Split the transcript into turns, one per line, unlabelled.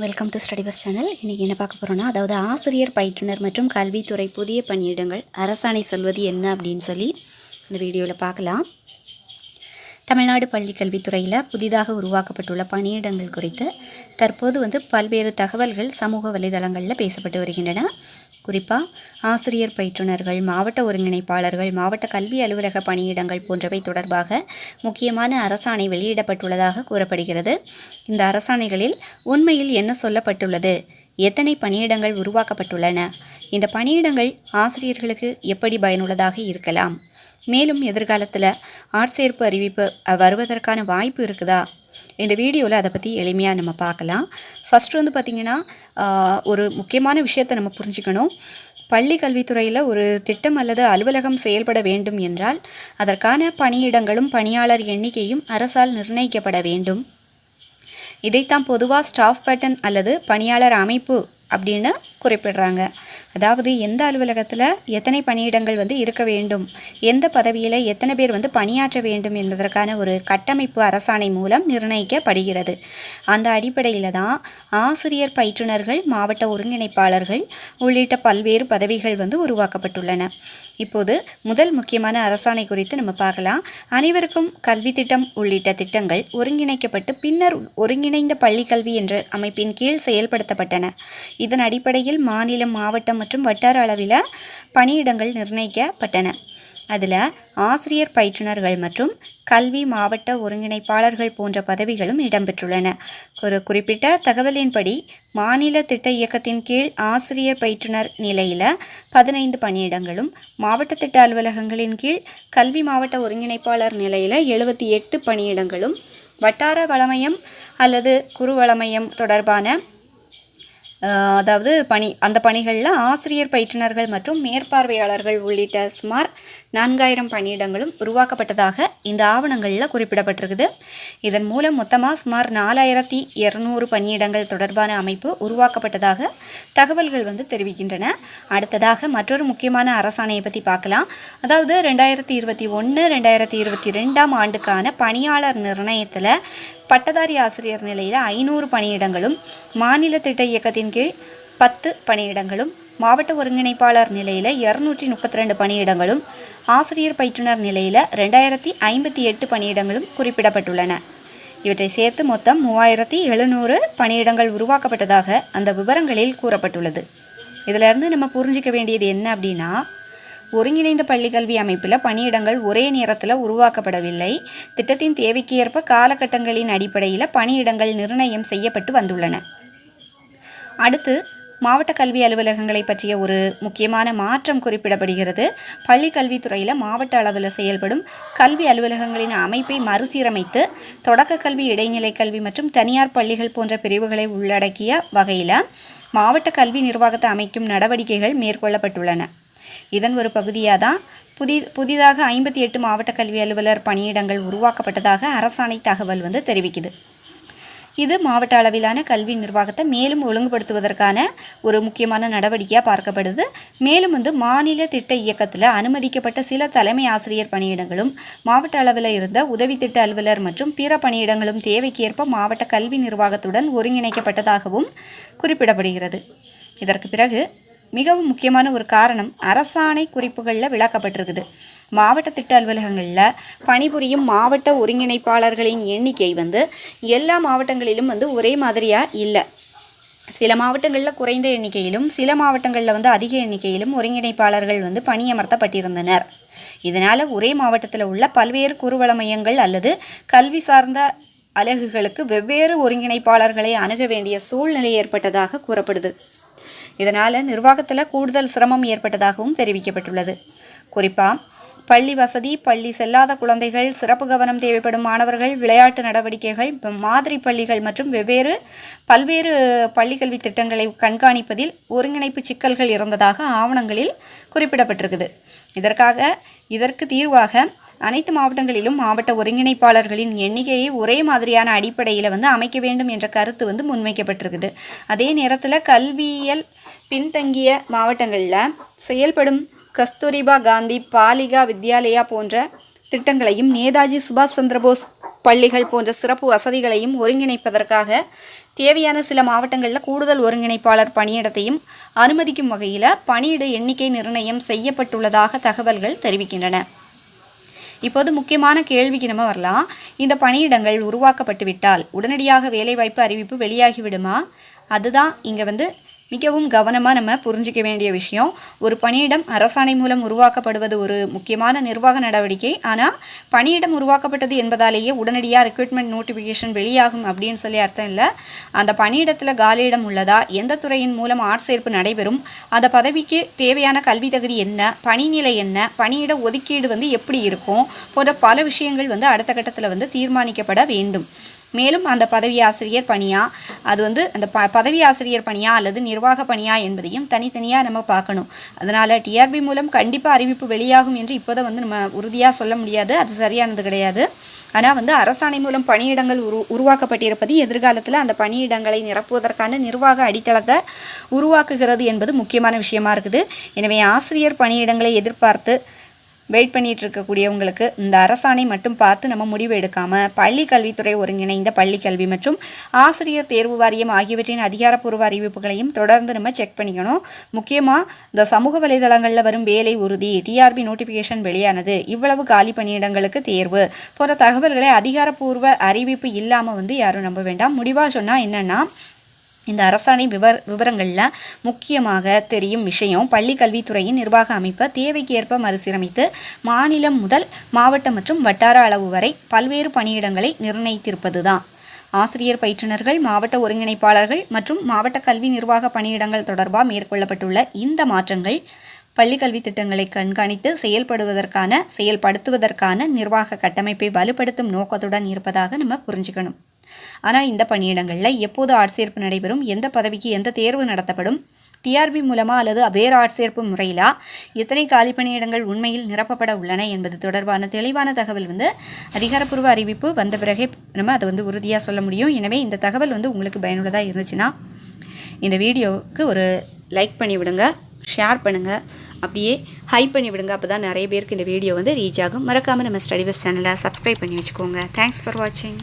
Welcome to study bus channel. இன்றைக்கி என்ன பார்க்க போகிறோன்னா, அதாவது ஆசிரியர் பயிற்றுனர் மற்றும் கல்வித்துறை புதிய பணியிடங்கள் அரசாணை சொல்வது என்ன அப்படின்னு சொல்லி இந்த வீடியோவில் பார்க்கலாம். தமிழ்நாடு பள்ளி கல்வித்துறையில் புதிதாக உருவாக்கப்பட்டுள்ள பணியிடங்கள் குறித்து தற்போது பல்வேறு தகவல்கள் சமூக வலைதளங்களில் பேசப்பட்டு வருகின்றன. குறிப்பாக ஆசிரியர் பயிற்றுனர்கள், மாவட்ட ஒருங்கிணைப்பாளர்கள், மாவட்ட கல்வி அலுவலக பணியிடங்கள் போன்றவை தொடர்பாக முக்கியமான அரசாணை வெளியிடப்பட்டுள்ளதாக கூறப்படுகிறது. இந்த அரசாணைகளில் உண்மையில் என்ன சொல்லப்பட்டுள்ளது, எத்தனை பணியிடங்கள் உருவாக்கப்பட்டுள்ளன, இந்த பணியிடங்கள் ஆசிரியர்களுக்கு எப்படி பயனுள்ளதாக இருக்கலாம், மேலும் எதிர்காலத்தில் ஆட்சேர்ப்பு அறிவிப்பு வருவதற்கான வாய்ப்பு இருக்குதா, இந்த வீடியோவில் அதை பற்றி எளிமையாக நம்ம பார்க்கலாம். ஃபஸ்ட்டு பார்த்திங்கன்னா, ஒரு முக்கியமான விஷயத்தை நம்ம புரிஞ்சுக்கணும். பள்ளி கல்வித்துறையில் ஒரு திட்டம் அல்லது அலுவலகம் செயல்பட வேண்டும் என்றால் அதற்கான பணியிடங்களும் பணியாளர் எண்ணிக்கையும் அரசால் நிர்ணயிக்கப்பட வேண்டும். இதைத்தான் பொதுவாக ஸ்டாஃப் பேட்டர்ன் அல்லது பணியாளர் அமைப்பு அப்படின்னு குறிப்பிடுறாங்க. அதாவது எந்த அலுவலகத்தில் எத்தனை பணியிடங்கள் இருக்க வேண்டும், எந்த பதவியில் எத்தனை பேர் பணியாற்ற வேண்டும் என்பதற்கான ஒரு கட்டமைப்பு அரசாணை மூலம் நிர்ணயிக்கப்படுகிறது. அந்த அடிப்படையில் தான் ஆசிரியர் பயிற்றுனர்கள், மாவட்ட ஒருங்கிணைப்பாளர்கள் உள்ளிட்ட பல்வேறு பதவிகள் உருவாக்கப்பட்டுள்ளன. இப்போது முதல் முக்கியமான அரசாணை குறித்து நம்ம பார்க்கலாம். அனைவருக்கும் கல்வி திட்டம் உள்ளிட்ட திட்டங்கள் ஒருங்கிணைக்கப்பட்டு பின்னர் ஒருங்கிணைந்த பள்ளிக்கல்வி என்ற அமைப்பின் கீழ் செயல்படுத்தப்பட்டன. இதன் அடிப்படையில் மாநிலம், மாவட்டம் மற்றும் வட்டார அளவில் பணியிடங்கள் நிர்ணயிக்கப்பட்டன. அதில் ஆசிரியர் பயிற்றுனர்கள் மற்றும் கல்வி மாவட்ட ஒருங்கிணைப்பாளர்கள் போன்ற பதவிகளும் இடம்பெற்றுள்ளன. ஒரு குறிப்பிட்ட தகவலின்படி மாநில திட்ட இயக்கத்தின் கீழ் ஆசிரியர் பயிற்றுனர் நிலையில் 15 பணியிடங்களும், மாவட்ட திட்ட அலுவலகங்களின் கீழ் கல்வி மாவட்ட ஒருங்கிணைப்பாளர் நிலையில் 78 பணியிடங்களும், வட்டார வளமையம் அல்லது குறுவளமையம் தொடர்பான அதாவது அந்த பணிகளில் ஆசிரியர் பயிற்றுனர்கள் மற்றும் மேற்பார்வையாளர்கள் உள்ளிட்ட சுமார் 4000 பணியிடங்களும் உருவாக்கப்பட்டதாக இந்த ஆவணங்களில் குறிப்பிடப்பட்டிருக்குது. இதன் மூலம் மொத்தமாக சுமார் 4200 பணியிடங்கள் தொடர்பான அமைப்பு உருவாக்கப்பட்டதாக தகவல்கள் தெரிவிக்கின்றன. அடுத்ததாக மற்றொரு முக்கியமான அரசாணையை பற்றி பார்க்கலாம். அதாவது 2021-2022 ஆண்டுக்கான பணியாளர் நிர்ணயத்தில் பட்டதாரி ஆசிரியர் நிலையில் 500 பணியிடங்களும், மாநில திட்ட இயக்கத்தின் கீழ் 10 பணியிடங்களும், மாவட்ட ஒருங்கிணைப்பாளர் நிலையில் 232 பணியிடங்களும், ஆசிரியர் பயிற்றுனர் நிலையில் 2058 பணியிடங்களும் குறிப்பிடப்பட்டுள்ளன. இவற்றை சேர்த்து மொத்தம் 3700 பணியிடங்கள் உருவாக்கப்பட்டதாக அந்த விவரங்களில் கூறப்பட்டுள்ளது. இதிலிருந்து நம்ம புரிஞ்சிக்க வேண்டியது என்ன அப்படின்னா, ஒருங்கிணைந்த பள்ளிக்கல்வி அமைப்பில் பணியிடங்கள் ஒரே நேரத்தில் உருவாக்கப்படவில்லை. திட்டத்தின் தேவைக்கு ஏற்ப காலகட்டங்களின் அடிப்படையில் பணியிடங்கள் நிர்ணயம் செய்யப்பட்டு வந்துள்ளன. அடுத்து மாவட்ட கல்வி அலுவலகங்களை பற்றிய ஒரு முக்கியமான மாற்றம் குறிப்பிடப்படுகிறது. பள்ளி கல்வித்துறையில் மாவட்ட அளவில் செயல்படும் கல்வி அலுவலகங்களின் அமைப்பை மறுசீரமைத்து தொடக்க கல்வி, இடைநிலை கல்வி மற்றும் தனியார் பள்ளிகள் போன்ற பிரிவுகளை உள்ளடக்கிய வகையில் மாவட்ட கல்வி நிர்வாகத்தை அமைக்கும் நடவடிக்கைகள் மேற்கொள்ளப்பட்டுள்ளன. இதன் ஒரு பகுதியாக தான் புதிதாக 58 மாவட்ட கல்வி அலுவலர் பணியிடங்கள் உருவாக்கப்பட்டதாக அரசாணை தகவல் தெரிவிக்குது. இது மாவட்ட அளவிலான கல்வி நிர்வாகத்தை மேலும் ஒழுங்குபடுத்துவதற்கான ஒரு முக்கியமான நடவடிக்கையாக பார்க்கப்படுது. மேலும் மாநில திட்ட இயக்கத்தில் அனுமதிக்கப்பட்ட சில தலைமை ஆசிரியர் பணியிடங்களும், மாவட்ட அளவில் இருந்த உதவி திட்ட அலுவலர் மற்றும் பிற பணியிடங்களும் தேவைக்கேற்ப மாவட்ட கல்வி நிர்வாகத்துடன் ஒருங்கிணைக்கப்பட்டதாகவும் குறிப்பிடப்படுகிறது. இதற்கு பிறகு மிகவும் முக்கியமான ஒரு காரணம் அரசாணை குறிப்புகளில் விளக்கப்பட்டிருக்குது. மாவட்ட திட்ட அலுவலகங்களில் பணிபுரியும் மாவட்ட ஒருங்கிணைப்பாளர்களின் எண்ணிக்கை எல்லா மாவட்டங்களிலும் ஒரே மாதிரியாக இல்லை. சில மாவட்டங்களில் குறைந்த எண்ணிக்கையிலும், சில மாவட்டங்களில் அதிக எண்ணிக்கையிலும் ஒருங்கிணைப்பாளர்கள் பணியமர்த்தப்பட்டிருந்தனர். இதனால் ஒரே மாவட்டத்தில் உள்ள பல்வேறு குறுவள மையங்கள் அல்லது கல்வி சார்ந்த அலகுகளுக்கு வெவ்வேறு ஒருங்கிணைப்பாளர்களை அணுக வேண்டிய சூழ்நிலை ஏற்பட்டதாக கூறப்படுது. இதனால் நிர்வாகத்தில் கூடுதல் சிரமம் ஏற்பட்டதாகவும் தெரிவிக்கப்பட்டுள்ளது. குறிப்பாக பள்ளி வசதி, பள்ளி செல்லாத குழந்தைகள், சிறப்பு கவனம் தேவைப்படும் மாணவர்கள், விளையாட்டு நடவடிக்கைகள், மாதிரி பள்ளிகள் மற்றும் பல்வேறு பள்ளிக்கல்வி திட்டங்களை கண்காணிப்பதில் ஒருங்கிணைப்பு சிக்கல்கள் இருந்ததாக ஆவணங்களில் குறிப்பிடப்பட்டிருக்குது. இதற்கு தீர்வாக அனைத்து மாவட்டங்களிலும் மாவட்ட ஒருங்கிணைப்பாளர்களின் எண்ணிக்கையை ஒரே மாதிரியான அடிப்படையில் அமைக்க வேண்டும் என்ற கருத்து முன்வைக்கப்பட்டிருக்குது. அதே நேரத்தில் கல்வியியல் பின்தங்கிய மாவட்டங்களில் செயல்படும் கஸ்தூரிபா காந்தி பாலிகா வித்யாலயா போன்ற திட்டங்களையும் நேதாஜி சுபாஷ் சந்திரபோஸ் பள்ளிகள் போன்ற சிறப்பு வசதிகளையும் ஒருங்கிணைப்பதற்காக தேவையான சில மாவட்டங்களில் கூடுதல் ஒருங்கிணைப்பாளர் பணியிடத்தையும் அனுமதிக்கும் வகையில் பணியிட எண்ணிக்கை நிர்ணயம் செய்யப்பட்டுள்ளதாக தகவல்கள் தெரிவிக்கின்றன. இப்போது முக்கியமான கேள்விக்கு நம்ம வரலாம். இந்த பணியிடங்கள் உருவாக்கப்பட்டு விட்டால் உடனடியாக வேலைவாய்ப்பு அறிவிப்பு வெளியாகிவிடுமா? அதுதான் இங்கே மிகவும் கவனமாக நம்ம புரிஞ்சிக்க வேண்டிய விஷயம். ஒரு பணியிடம் அரசாணை மூலம் உருவாக்கப்படுவது ஒரு முக்கியமான நிர்வாக நடவடிக்கை. ஆனால் பணியிடம் உருவாக்கப்பட்டது என்பதாலேயே உடனடியாக ரெக்ரூட்மெண்ட் நோட்டிஃபிகேஷன் வெளியாகும் அப்படின்னு சொல்லி அர்த்தம் இல்லை. அந்த பணியிடத்தில் காலியிடம் உள்ளதா, எந்த துறையின் மூலம் ஆட்சேர்ப்பு நடைபெறும், அந்த பதவிக்கு தேவையான கல்வி தகுதி என்ன, பணிநிலை என்ன, பணியிட ஒதுக்கீடு எப்படி இருக்கும் போன்ற பல விஷயங்கள் அடுத்த கட்டத்தில் தீர்மானிக்கப்பட வேண்டும். மேலும் அந்த பதவி ஆசிரியர் பணியா, அது அந்த பதவி ஆசிரியர் பணியா அல்லது நிர்வாக பணியா என்பதையும் தனித்தனியாக நம்ம பார்க்கணும். அதனால் டிஆர்பி மூலம் கண்டிப்பாக அறிவிப்பு வெளியாகும் என்று இப்போதான் நம்ம உறுதியாக சொல்ல முடியாது. அது சரியானது கிடையாது. ஆனால் அரசாணை மூலம் பணியிடங்கள் உருவாக்கப்பட்டிருப்பது எதிர்காலத்தில் அந்த பணியிடங்களை நிரப்புவதற்கான நிர்வாக அடித்தளத்தை உருவாக்குகிறது என்பது முக்கியமான விஷயமா இருக்குது. எனவே ஆசிரியர் பணியிடங்களை எதிர்பார்த்து வெயிட் பண்ணிகிட்டு இருக்கக்கூடியவங்களுக்கு இந்த அரசாணை மட்டும் பார்த்து நம்ம முடிவு எடுக்காமல் பள்ளி கல்வித்துறை ஒருங்கிணைந்த பள்ளி கல்வி மற்றும் ஆசிரியர் தேர்வு வாரியம் ஆகியவற்றின் அதிகாரப்பூர்வ அறிவிப்புகளையும் தொடர்ந்து நம்ம செக் பண்ணிக்கணும். முக்கியமாக இந்த சமூக வலைதளங்களில் வரும் வேலை உறுதி, டிஆர்பி நோட்டிஃபிகேஷன் வெளியானது, இவ்வளவு காலி பணியிடங்களுக்கு தேர்வு போன்ற தகவல்களை அதிகாரப்பூர்வ அறிவிப்பு இல்லாமல் யாரும் நம்ப வேண்டாம். முடிவாக சொன்னால் என்னென்னா, இந்த அரசாணை விவரங்களில் முக்கியமாக தெரியும் விஷயம் பள்ளி கல்வித்துறையின் நிர்வாக அமைப்பை தேவைக்கு ஏற்ப மறுசீரமைத்து மாநிலம் முதல் மாவட்டம் மற்றும் வட்டார அளவு வரை பல்வேறு பணியிடங்களை நிர்ணயித்திருப்பது தான். ஆசிரியர் பயிற்றுனர்கள், மாவட்ட ஒருங்கிணைப்பாளர்கள் மற்றும் மாவட்ட கல்வி நிர்வாக பணியிடங்கள் தொடர்பாக மேற்கொள்ளப்பட்டுள்ள இந்த மாற்றங்கள் பள்ளி கல்வி திட்டங்களை கண்காணித்து செயல்படுத்துவதற்கான நிர்வாக கட்டமைப்பை வலுப்படுத்தும் நோக்கத்துடன் இருப்பதாக நம்ம புரிஞ்சுக்கணும். ஆனால் இந்த பணியிடங்களில் எப்போது ஆட்சேர்ப்பு நடைபெறும், எந்த பதவிக்கு எந்த தேர்வு நடத்தப்படும், டிஆர்பி மூலமாக அல்லது வேறு ஆட்சேர்ப்பு முறையிலா, எத்தனை காலி பணியிடங்கள் உண்மையில் நிரப்பப்பட உள்ளன என்பது தொடர்பான தெளிவான தகவல் அதிகாரப்பூர்வ அறிவிப்பு வந்த பிறகே நம்ம அதை உறுதியாக சொல்ல முடியும். எனவே இந்த தகவல் உங்களுக்கு பயனுள்ளதாக இருந்துச்சுன்னா இந்த வீடியோவுக்கு ஒரு லைக் பண்ணி விடுங்க, ஷேர் பண்ணுங்கள், அப்படியே ஹைப் பண்ணி விடுங்க. அப்போ தான் நிறைய பேருக்கு இந்த வீடியோ ரீச் ஆகும். மறக்காமல் நம்ம ஸ்டடி பெஸ்ட் சேனலை சப்ஸ்கிரைப் பண்ணி வச்சுக்கோங்க. தேங்க்ஸ் ஃபார் வாட்சிங்.